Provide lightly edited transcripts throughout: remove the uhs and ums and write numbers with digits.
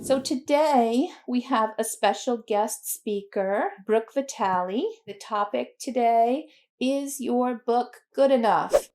So today we have a special guest speaker, Brooke Vitale. The topic today is your book good enough?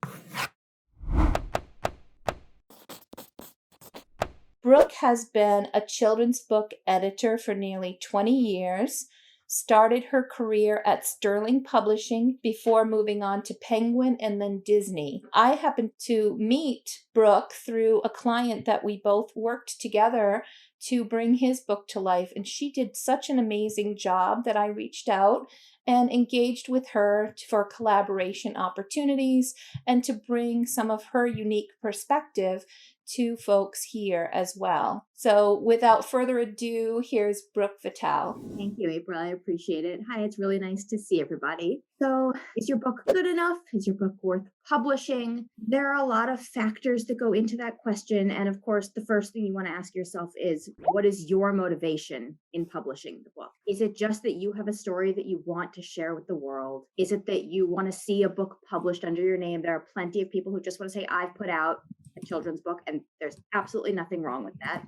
Brooke has been a children's book editor for nearly 20 years, started her career at Sterling Publishing before moving on to Penguin and then Disney. I happened to meet Brooke through a client that we both worked together to bring his book to life, and she did such an amazing job that I reached out and engaged with her for collaboration opportunities and to bring some of her unique perspective to folks here as well. So without further ado, here's Brooke Vitale. Thank you, April. I appreciate it. Hi, it's really nice to see everybody. So, is your book good enough? Is your book worth publishing? There are a lot of factors that go into that question. And of course, the first thing you want to ask yourself is, what is your motivation in publishing the book? Is it just that you have a story that you want to share with the world? Is it that you want to see a book published under your name? There are plenty of people who just want to say, I've put out a children's book, and there's absolutely nothing wrong with that.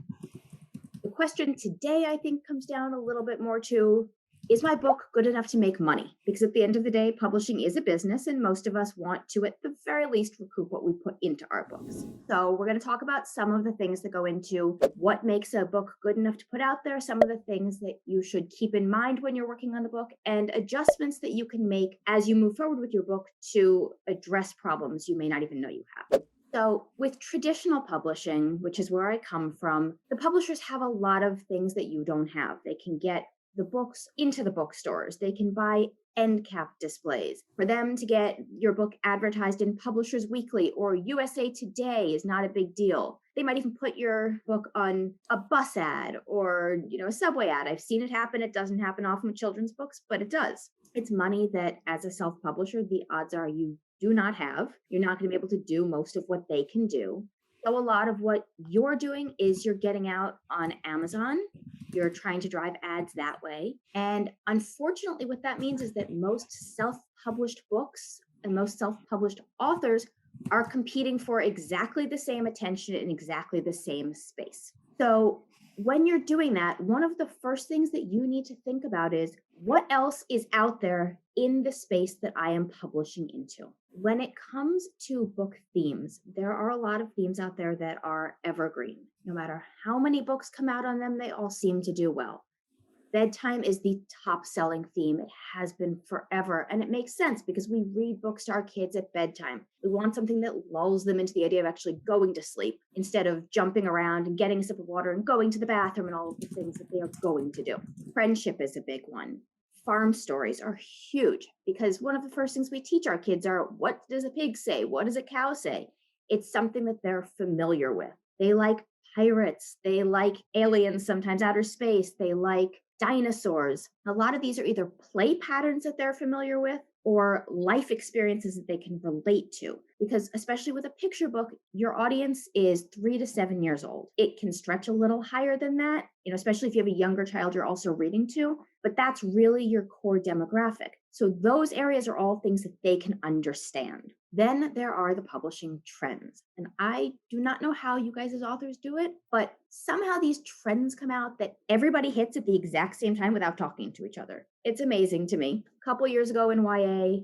The question today, I think, comes down a little bit more to, is my book good enough to make money? Because at the end of the day, publishing is a business, and most of us want to, at the very least, recoup what we put into our books. So we're going to talk about some of the things that go into what makes a book good enough to put out there, some of the things that you should keep in mind when you're working on the book, and adjustments that you can make as you move forward with your book to address problems you may not even know you have. So with traditional publishing, which is where I come from, the publishers have a lot of things that you don't have. They can get the books into the bookstores. They can buy end cap displays. For them to get your book advertised in Publishers Weekly or USA Today is not a big deal. They might even put your book on a bus ad or, a subway ad. I've seen it happen. It doesn't happen often with children's books, but it does. It's money that as a self-publisher, the odds are you do not have. You're not going to be able to do most of what they can do. So a lot of what you're doing is you're getting out on Amazon. You're trying to drive ads that way. And unfortunately, what that means is that most self-published books and most self-published authors are competing for exactly the same attention in exactly the same space. So when you're doing that, one of the first things that you need to think about is, what else is out there in the space that I am publishing into? When it comes to book themes, there are a lot of themes out there that are evergreen. No matter how many books come out on them, they all seem to do well. Bedtime is the top selling theme. It has been forever. And it makes sense because we read books to our kids at bedtime. We want something that lulls them into the idea of actually going to sleep instead of jumping around and getting a sip of water and going to the bathroom and all of the things that they are going to do. Friendship is a big one. Farm stories are huge because one of the first things we teach our kids are, what does a pig say? What does a cow say? It's something that they're familiar with. They like pirates. They like aliens, sometimes outer space. They like dinosaurs. A lot of these are either play patterns that they're familiar with or life experiences that they can relate to. Because especially with a picture book, your audience is 3 to 7 years old. It can stretch a little higher than that, especially if you have a younger child you're also reading to, but that's really your core demographic. So those areas are all things that they can understand. Then there are the publishing trends. And I do not know how you guys as authors do it, but somehow these trends come out that everybody hits at the exact same time without talking to each other. It's amazing to me. A couple years ago in YA,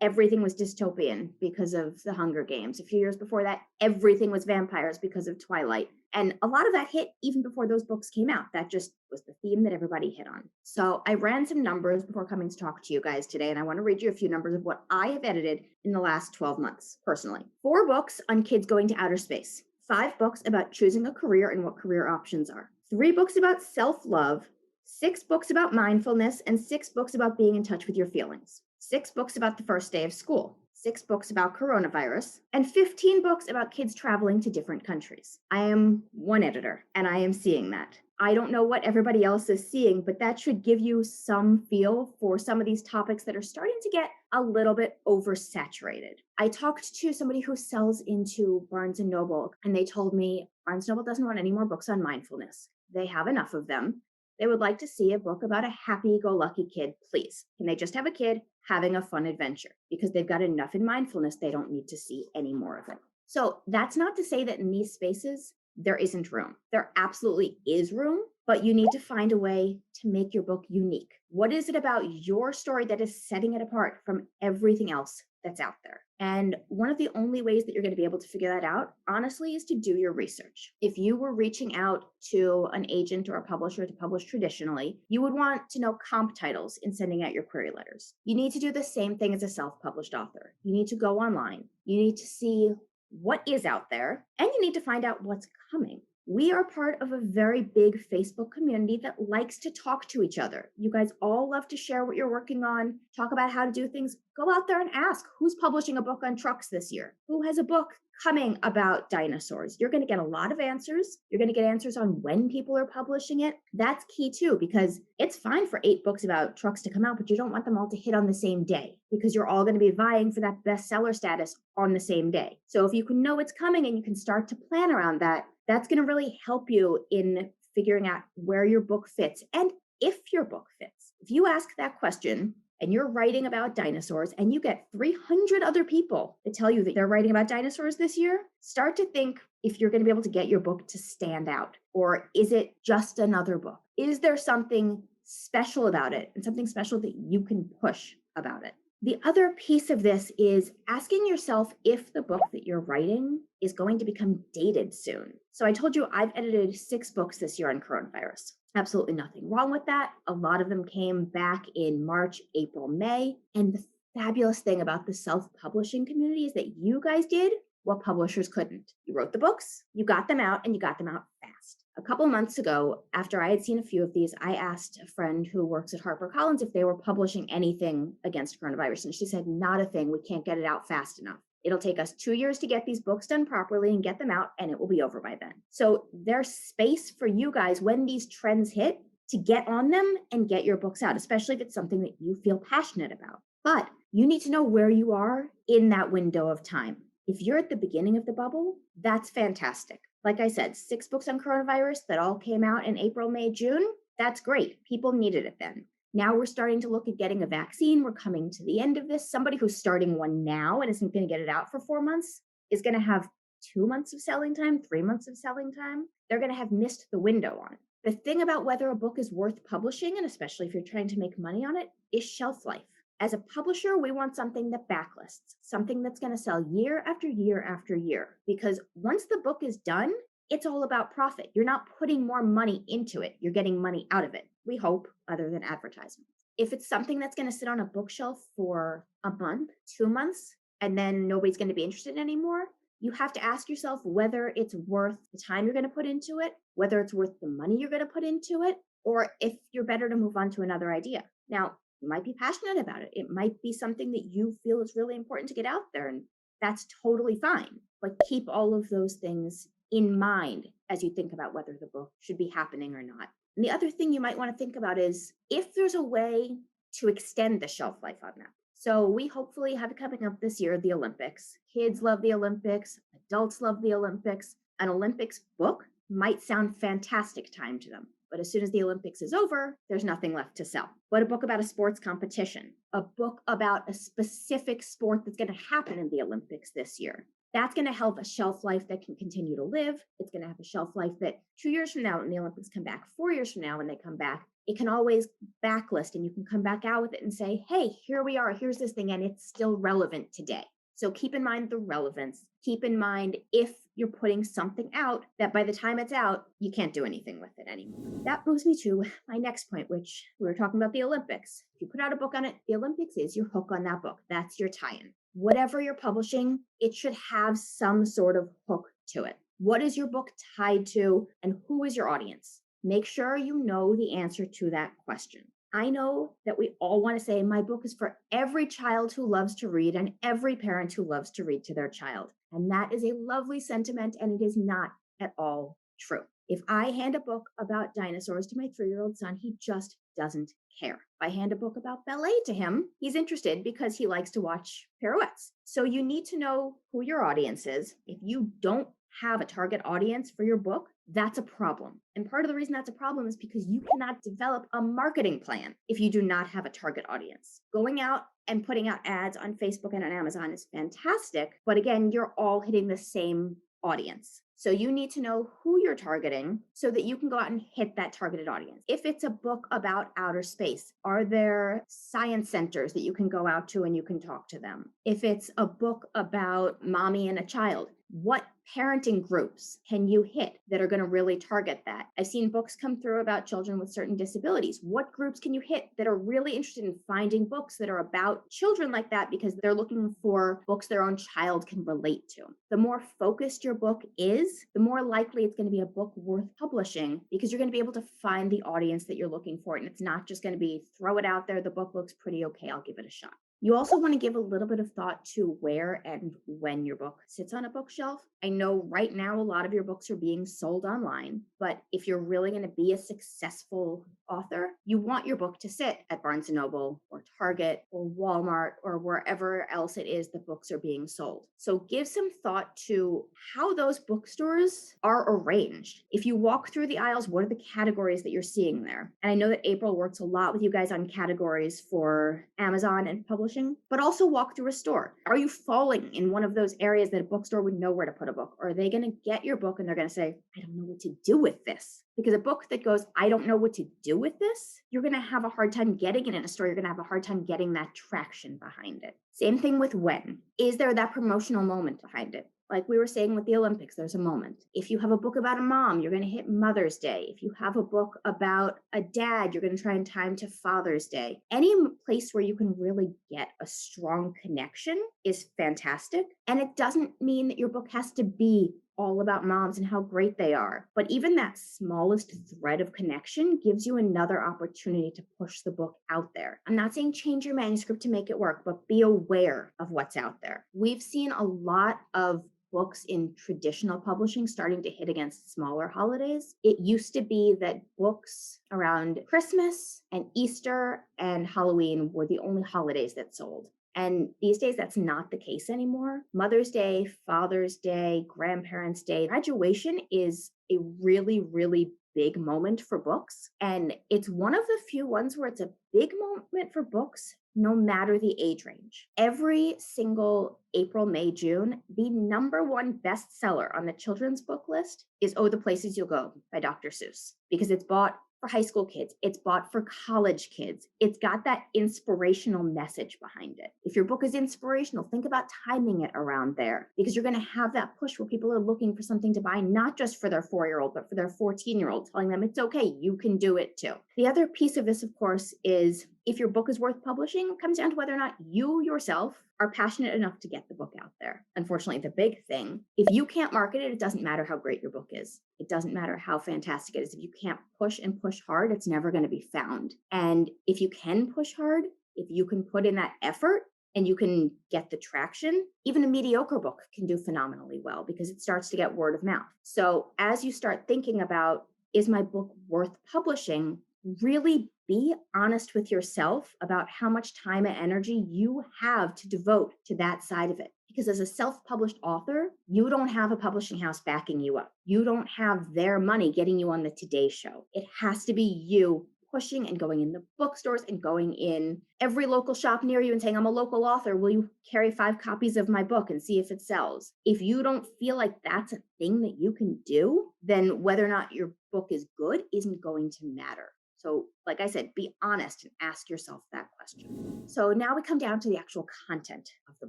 everything was dystopian because of the Hunger Games. A few years before that, everything was vampires because of Twilight. And a lot of that hit even before those books came out. That just was the theme that everybody hit on. So I ran some numbers before coming to talk to you guys today, and I want to read you a few numbers of what I have edited in the last 12 months, personally. 4 books on kids going to outer space. 5 books about choosing a career and what career options are. 3 books about self-love. 6 books about mindfulness, and 6 books about being in touch with your feelings. 6 books about the first day of school. 6 books about coronavirus, and 15 books about kids traveling to different countries. I am one editor, and I am seeing that. I don't know what everybody else is seeing, but that should give you some feel for some of these topics that are starting to get a little bit oversaturated. I talked to somebody who sells into Barnes & Noble, and they told me Barnes & Noble doesn't want any more books on mindfulness. They have enough of them. They would like to see a book about a happy-go-lucky kid, please. Can they just have a kid having a fun adventure? Because they've got enough in mindfulness, they don't need to see any more of it. So that's not to say that in these spaces, there isn't room. There absolutely is room, but you need to find a way to make your book unique. What is it about your story that is setting it apart from everything else that's out there? And one of the only ways that you're going to be able to figure that out, honestly, is to do your research. If you were reaching out to an agent or a publisher to publish traditionally, you would want to know comp titles in sending out your query letters. You need to do the same thing as a self-published author. You need to go online. You need to see what is out there, and you need to find out what's coming. We are part of a very big Facebook community that likes to talk to each other. You guys all love to share what you're working on, talk about how to do things. Go out there and ask, who's publishing a book on trucks this year? Who has a book coming about dinosaurs? You're going to get a lot of answers. You're going to get answers on when people are publishing it. That's key too, because it's fine for 8 books about trucks to come out, but you don't want them all to hit on the same day, because you're all going to be vying for that bestseller status on the same day. So if you can know it's coming and you can start to plan around that, that's going to really help you in figuring out where your book fits and if your book fits. If you ask that question and you're writing about dinosaurs and you get 300 other people that tell you that they're writing about dinosaurs this year, start to think if you're going to be able to get your book to stand out. Or is it just another book? Is there something special about it and something special that you can push about it? The other piece of this is asking yourself if the book that you're writing is going to become dated soon. So I told you I've edited 6 books this year on coronavirus. Absolutely nothing wrong with that. A lot of them came back in March, April, May. And the fabulous thing about the self-publishing community is that you guys did what publishers couldn't. You wrote the books, you got them out, and you got them out fast. A couple months ago, after I had seen a few of these, I asked a friend who works at HarperCollins if they were publishing anything against coronavirus. And she said, not a thing. We can't get it out fast enough. It'll take us 2 years to get these books done properly and get them out, and it will be over by then. So there's space for you guys when these trends hit to get on them and get your books out, especially if it's something that you feel passionate about. But you need to know where you are in that window of time. If you're at the beginning of the bubble, that's fantastic. Like I said, 6 books on coronavirus that all came out in April, May, June. That's great. People needed it then. Now we're starting to look at getting a vaccine. We're coming to the end of this. Somebody who's starting one now and isn't going to get it out for 4 months is going to have 2 months of selling time, 3 months of selling time. They're going to have missed the window on it. The thing about whether a book is worth publishing, and especially if you're trying to make money on it, is shelf life. As a publisher, we want something that backlists, something that's going to sell year after year after year. Because once the book is done, it's all about profit. You're not putting more money into it. You're getting money out of it, we hope, other than advertisements. If it's something that's going to sit on a bookshelf for a month, 2 months, and then nobody's going to be interested anymore, you have to ask yourself whether it's worth the time you're going to put into it, whether it's worth the money you're going to put into it, or if you're better to move on to another idea. Now, you might be passionate about it. It might be something that you feel is really important to get out there, and that's totally fine. But keep all of those things in mind as you think about whether the book should be happening or not. And the other thing you might want to think about is if there's a way to extend the shelf life on that. So we hopefully have coming up this year, the Olympics. Kids love the Olympics. Adults love the Olympics. An Olympics book might sound fantastic time to them. But as soon as the Olympics is over, there's nothing left to sell. But a book about a sports competition, a book about a specific sport that's going to happen in the Olympics this year, that's going to have a shelf life that can continue to live. It's going to have a shelf life that 2 years from now when the Olympics come back, 4 years from now when they come back, it can always backlist and you can come back out with it and say, hey, here we are, here's this thing, and it's still relevant today. So keep in mind the relevance. Keep in mind if you're putting something out that by the time it's out, you can't do anything with it anymore. That moves me to my next point, which we were talking about the Olympics. If you put out a book on it, the Olympics is your hook on that book. That's your tie-in. Whatever you're publishing, it should have some sort of hook to it. What is your book tied to, and who is your audience? Make sure you know the answer to that question. I know that we all want to say my book is for every child who loves to read and every parent who loves to read to their child. And that is a lovely sentiment, and it is not at all true. If I hand a book about dinosaurs to my 3-year-old son, he just doesn't care. If I hand a book about ballet to him, he's interested because he likes to watch pirouettes. So you need to know who your audience is. If you don't have a target audience for your book, that's a problem. And part of the reason that's a problem is because you cannot develop a marketing plan if you do not have a target audience. Going out and putting out ads on Facebook and on Amazon is fantastic, but again, you're all hitting the same audience. So you need to know who you're targeting so that you can go out and hit that targeted audience. If it's a book about outer space, are there science centers that you can go out to and you can talk to them? If it's a book about mommy and a child, what parenting groups can you hit that are going to really target that? I've seen books come through about children with certain disabilities. What groups can you hit that are really interested in finding books that are about children like that because they're looking for books their own child can relate to? The more focused your book is, the more likely it's going to be a book worth publishing because you're going to be able to find the audience that you're looking for. And it's not just going to be throw it out there. The book looks pretty okay. I'll give it a shot. You also want to give a little bit of thought to where and when your book sits on a bookshelf. I know right now a lot of your books are being sold online, but if you're really going to be a successful author, you want your book to sit at Barnes & Noble or Target or Walmart or wherever else it is that books are being sold. So give some thought to how those bookstores are arranged. If you walk through the aisles, what are the categories that you're seeing there? And I know that April works a lot with you guys on categories for Amazon and publishing, but also walk through a store. Are you falling in one of those areas that a bookstore would know where to put a book? Or are they going to get your book and they're going to say, I don't know what to do with this? Because a book that goes, I don't know what to do with this, you're going to have a hard time getting it in a store. You're going to have a hard time getting that traction behind it. Same thing with when. Is there that promotional moment behind it? Like we were saying with the Olympics, there's a moment. If you have a book about a mom, you're going to hit Mother's Day. If you have a book about a dad, you're going to try and time to Father's Day. Any place where you can really get a strong connection is fantastic. And it doesn't mean that your book has to be all about moms and how great they are. But even that smallest thread of connection gives you another opportunity to push the book out there. I'm not saying change your manuscript to make it work, but be aware of what's out there. We've seen a lot of books in traditional publishing starting to hit against smaller holidays. It used to be that books around Christmas and Easter and Halloween were the only holidays that sold. And these days, that's not the case anymore. Mother's Day, Father's Day, Grandparents' Day, graduation is a really, really big moment for books. And it's one of the few ones where it's a big moment for books, no matter the age range. Every single April, May, June, the number one bestseller on the children's book list is Oh, the Places You'll Go by Dr. Seuss, because it's bought for high school kids. It's bought for college kids. It's got that inspirational message behind it. If your book is inspirational, think about timing it around there because you're going to have that push where people are looking for something to buy, not just for their 4-year-old, but for their 14-year-old, telling them it's okay, you can do it too. The other piece of this, of course, is if your book is worth publishing, it comes down to whether or not you yourself are passionate enough to get the book out there. Unfortunately, the big thing, if you can't market it, it doesn't matter how great your book is. It doesn't matter how fantastic it is. If you can't push and push hard, it's never going to be found. And if you can push hard, if you can put in that effort and you can get the traction, even a mediocre book can do phenomenally well because it starts to get word of mouth. So as you start thinking about, is my book worth publishing? Really be honest with yourself about how much time and energy you have to devote to that side of it. Because as a self-published author, you don't have a publishing house backing you up. You don't have their money getting you on the Today Show. It has to be you pushing and going in the bookstores and going in every local shop near you and saying, I'm a local author. Will you carry 5 copies of my book and see if it sells? If you don't feel like that's a thing that you can do, then whether or not your book is good isn't going to matter. So like I said, be honest and ask yourself that question. So now we come down to the actual content of the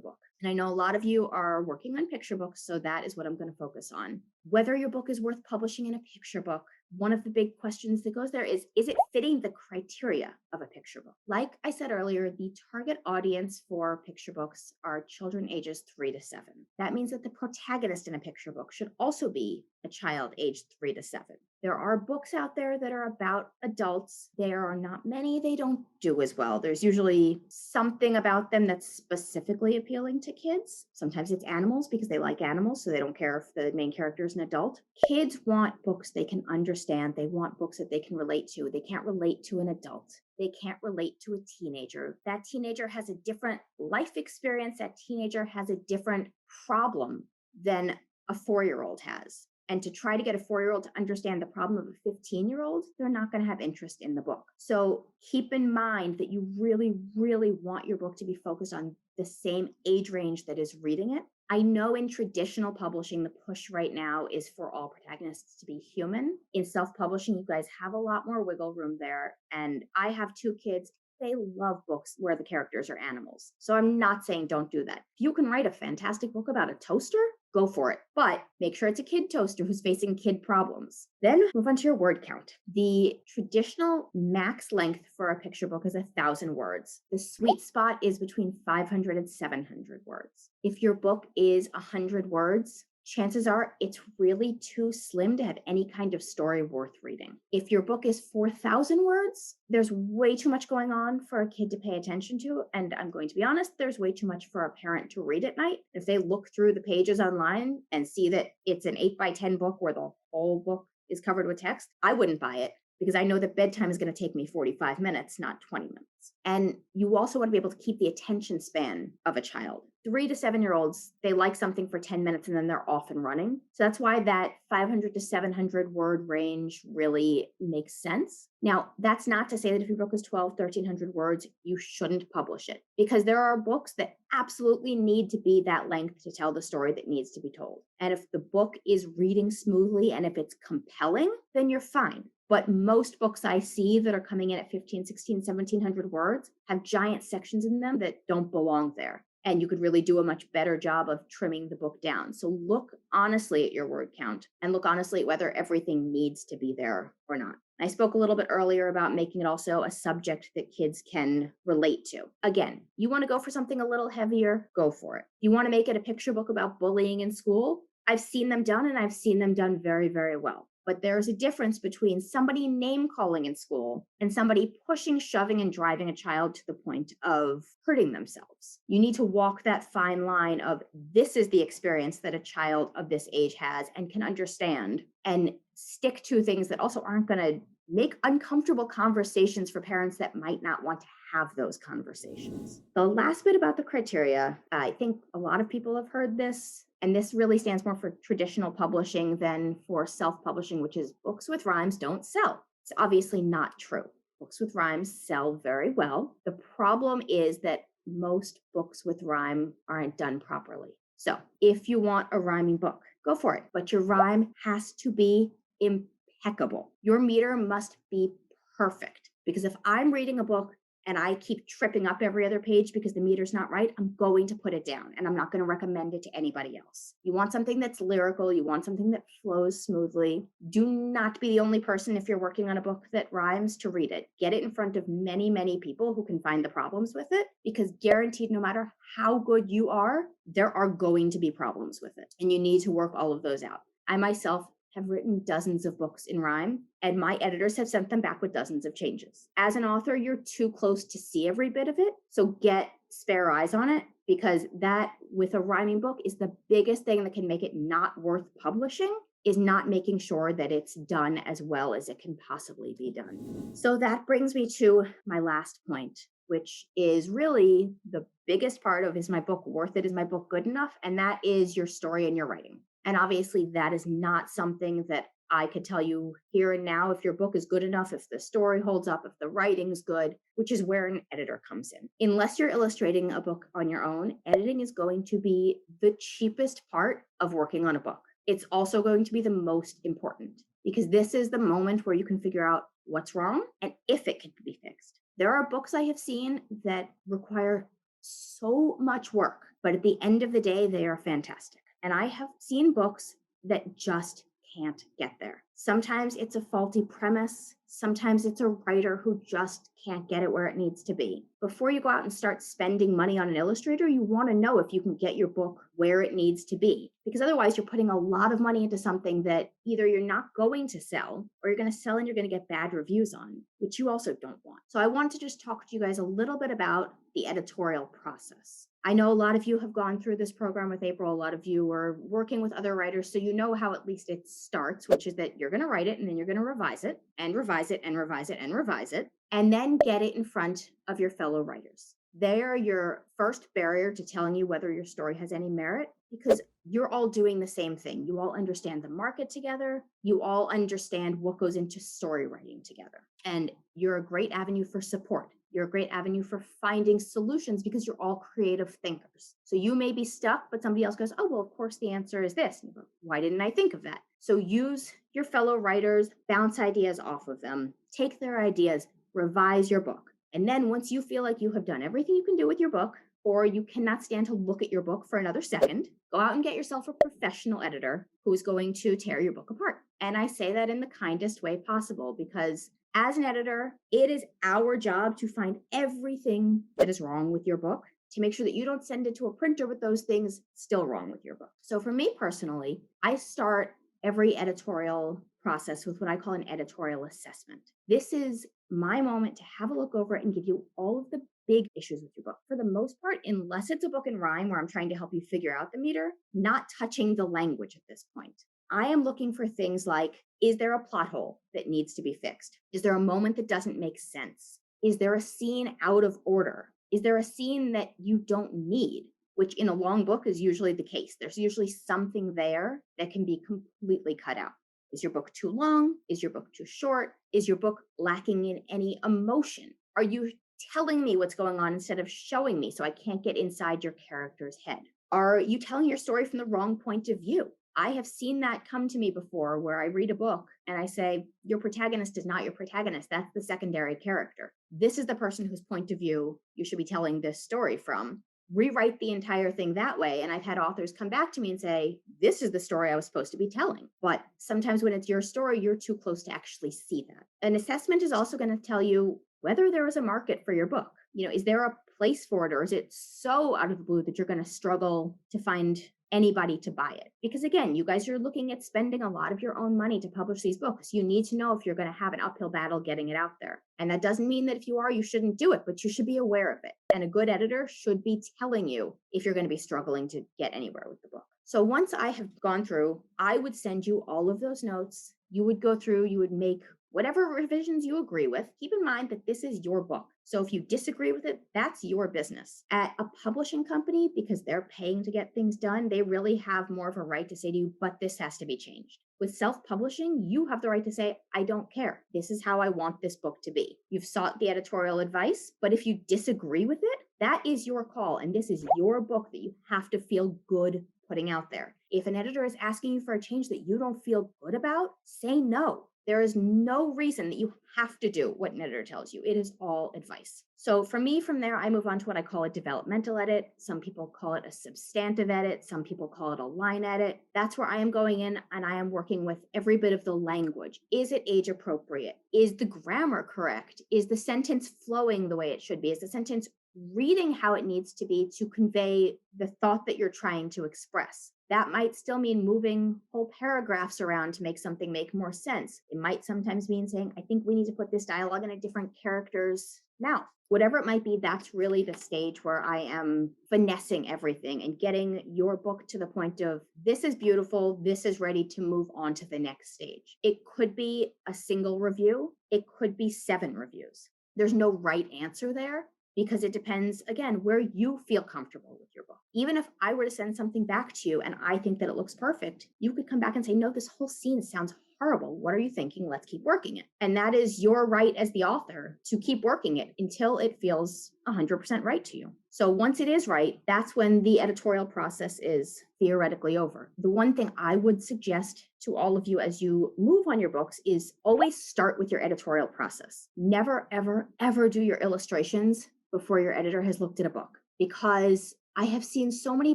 book. And I know a lot of you are working on picture books, so that is what I'm going to focus on. Whether your book is worth publishing in a picture book, one of the big questions that goes there is it fitting the criteria of a picture book? Like I said earlier, the target audience for picture books are children ages 3 to 7. That means that the protagonist in a picture book should also be a child aged 3 to 7. There are books out there that are about adults. There are not many. They don't do as well. There's usually something about them that's specifically appealing to kids. Sometimes it's animals because they like animals, so they don't care if the main character is an adult. Kids want books they can understand. They want books that they can relate to. They can't relate to an adult. They can't relate to a teenager. That teenager has a different life experience. That teenager has a different problem than a 4-year-old has. And to try to get a 4-year-old to understand the problem of a 15-year-old, they're not going to have interest in the book. So keep in mind that you really, really want your book to be focused on the same age range that is reading it. I know in traditional publishing, the push right now is for all protagonists to be human. In self-publishing, you guys have a lot more wiggle room there. And I have 2 kids. They love books where the characters are animals. So I'm not saying don't do that. If you can write a fantastic book about a toaster, go for it. But make sure it's a kid toaster who's facing kid problems. Then move on to your word count. The traditional max length for a picture book is 1,000 words. The sweet spot is between 500 and 700 words. If your book is 100 words, chances are it's really too slim to have any kind of story worth reading. If your book is 4,000 words, there's way too much going on for a kid to pay attention to. And I'm going to be honest, there's way too much for a parent to read at night. If they look through the pages online and see that it's an 8x10 book where the whole book is covered with text, I wouldn't buy it, because I know that bedtime is going to take me 45 minutes, not 20 minutes. And you also want to be able to keep the attention span of a child. 3 to 7-year-olds, they like something for 10 minutes and then they're off and running. So that's why that 500 to 700 word range really makes sense. Now, that's not to say that if your book is 1,300 words, you shouldn't publish it, because there are books that absolutely need to be that length to tell the story that needs to be told. And if the book is reading smoothly and if it's compelling, then you're fine. But most books I see that are coming in at 15, 16, 1,700 words have giant sections in them that don't belong there. And you could really do a much better job of trimming the book down. So look honestly at your word count and look honestly at whether everything needs to be there or not. I spoke a little bit earlier about making it also a subject that kids can relate to. Again, you want to go for something a little heavier, go for it. You want to make it a picture book about bullying in school? I've seen them done, and I've seen them done very, very well. But there's a difference between somebody name calling in school and somebody pushing, shoving, and driving a child to the point of hurting themselves. You need to walk that fine line of, this is the experience that a child of this age has and can understand, and stick to things that also aren't going to make uncomfortable conversations for parents that might not want to have those conversations. The last bit about the criteria, I think a lot of people have heard this, and this really stands more for traditional publishing than for self-publishing, which is books with rhymes don't sell. It's obviously not true. Books with rhymes sell very well. The problem is that most books with rhyme aren't done properly. So if you want a rhyming book, go for it. But your rhyme has to be impeccable. Your meter must be perfect. Because if I'm reading a book and I keep tripping up every other page because the meter's not right, I'm going to put it down and I'm not going to recommend it to anybody else. You want something that's lyrical. You want something that flows smoothly. Do not be the only person, if you're working on a book that rhymes, to read it. Get it in front of many, many people who can find the problems with it, because guaranteed, no matter how good you are, there are going to be problems with it. And you need to work all of those out. I myself have written dozens of books in rhyme, and my editors have sent them back with dozens of changes. As an author, you're too close to see every bit of it, so get spare eyes on it, because that, with a rhyming book, is the biggest thing that can make it not worth publishing, is not making sure that it's done as well as it can possibly be done. So that brings me to my last point, which is really the biggest part of, is my book worth it? Is my book good enough? And that is your story and your writing. And obviously that is not something that I could tell you here and now if your book is good enough, if the story holds up, if the writing's good, which is where an editor comes in. Unless you're illustrating a book on your own, editing is going to be the cheapest part of working on a book. It's also going to be the most important, because this is the moment where you can figure out what's wrong and if it can be fixed. There are books I have seen that require so much work, but at the end of the day, they are fantastic. And I have seen books that just can't get there. Sometimes it's a faulty premise. Sometimes it's a writer who just can't get it where it needs to be. Before you go out and start spending money on an illustrator, you want to know if you can get your book where it needs to be, because otherwise you're putting a lot of money into something that either you're not going to sell, or you're going to sell and you're going to get bad reviews on, which you also don't want. So I want to just talk to you guys a little bit about the editorial process. I know a lot of you have gone through this program with April. A lot of you are working with other writers, so you know how at least it starts, which is that you're going to write it and then you're going to revise it and revise it and revise it and revise it, and then get it in front of your fellow writers. They are your first barrier to telling you whether your story has any merit, because you're all doing the same thing. You all understand the market together. You all understand what goes into story writing together. And you're a great avenue for support. You're a great avenue for finding solutions because you're all creative thinkers. So you may be stuck, but somebody else goes, oh, well, of course the answer is this. And you go, why didn't I think of that? So use your fellow writers, bounce ideas off of them, take their ideas, revise your book. And then once you feel like you have done everything you can do with your book, or you cannot stand to look at your book for another second, go out and get yourself a professional editor who is going to tear your book apart. And I say that in the kindest way possible, because as an editor, it is our job to find everything that is wrong with your book, to make sure that you don't send it to a printer with those things still wrong with your book. So for me personally, I start every editorial process with what I call an editorial assessment. This is my moment to have a look over it and give you all of the big issues with your book. For the most part, unless it's a book in rhyme where I'm trying to help you figure out the meter, not touching the language at this point. I am looking for things like, is there a plot hole that needs to be fixed? Is there a moment that doesn't make sense? Is there a scene out of order? Is there a scene that you don't need? Which in a long book is usually the case. There's usually something there that can be completely cut out. Is your book too long? Is your book too short? Is your book lacking in any emotion? Are you telling me what's going on instead of showing me so I can't get inside your character's head? Are you telling your story from the wrong point of view? I have seen that come to me before where I read a book and I say, your protagonist is not your protagonist. That's the secondary character. This is the person whose point of view you should be telling this story from. Rewrite the entire thing that way. And I've had authors come back to me and say, this is the story I was supposed to be telling. But sometimes when it's your story, you're too close to actually see that. An assessment is also going to tell you whether there is a market for your book. Is there a place for it, or is it so out of the blue that you're going to struggle to find anybody to buy it? Because again, you guys are looking at spending a lot of your own money to publish these books. You need to know if you're going to have an uphill battle getting it out there. And that doesn't mean that if you are, you shouldn't do it, but you should be aware of it. And a good editor should be telling you if you're going to be struggling to get anywhere with the book. So once I have gone through, I would send you all of those notes. You would go through, you would make whatever revisions you agree with. Keep in mind that this is your book. So if you disagree with it, that's your business. At a publishing company, because they're paying to get things done, they really have more of a right to say to you, but this has to be changed. With self-publishing, you have the right to say, I don't care. This is how I want this book to be. You've sought the editorial advice, but if you disagree with it, that is your call. And this is your book that you have to feel good putting out there. If an editor is asking you for a change that you don't feel good about, say no. There is no reason that you have to do what an editor tells you. It is all advice. So for me, from there, I move on to what I call a developmental edit. Some people call it a substantive edit. Some people call it a line edit. That's where I am going in and I am working with every bit of the language. Is it age appropriate? Is the grammar correct? Is the sentence flowing the way it should be? Is the sentence reading how it needs to be to convey the thought that you're trying to express? That might still mean moving whole paragraphs around to make something make more sense. It might sometimes mean saying, I think we need to put this dialogue in a different character's mouth. Whatever it might be, that's really the stage where I am finessing everything and getting your book to the point of, this is beautiful, this is ready to move on to the next stage. It could be a single review. It could be 7 reviews. There's no right answer there, because it depends, again, where you feel comfortable with your book. Even if I were to send something back to you and I think that it looks perfect, you could come back and say, no, this whole scene sounds horrible. What are you thinking? Let's keep working it. And that is your right as the author to keep working it until it feels 100% right to you. So once it is right, that's when the editorial process is theoretically over. The one thing I would suggest to all of you as you move on your books is always start with your editorial process. Never, ever, ever do your illustrations before your editor has looked at a book, because I have seen so many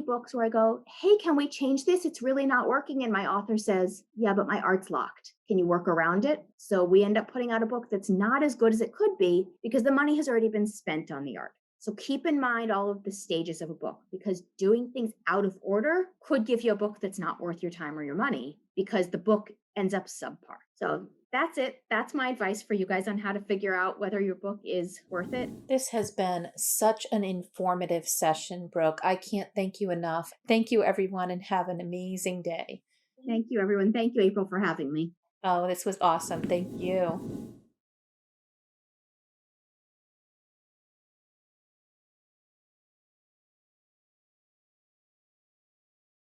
books where I go, hey, can we change this? It's really not working. And my author says, yeah, but my art's locked. Can you work around it? So we end up putting out a book that's not as good as it could be because the money has already been spent on the art. So keep in mind all of the stages of a book, because doing things out of order could give you a book that's not worth your time or your money because the book ends up subpar. So that's it. That's my advice for you guys on how to figure out whether your book is worth it. This has been such an informative session, Brooke. I can't thank you enough. Thank you, everyone, and have an amazing day. Thank you, everyone. Thank you, April, for having me. Oh, this was awesome. Thank you.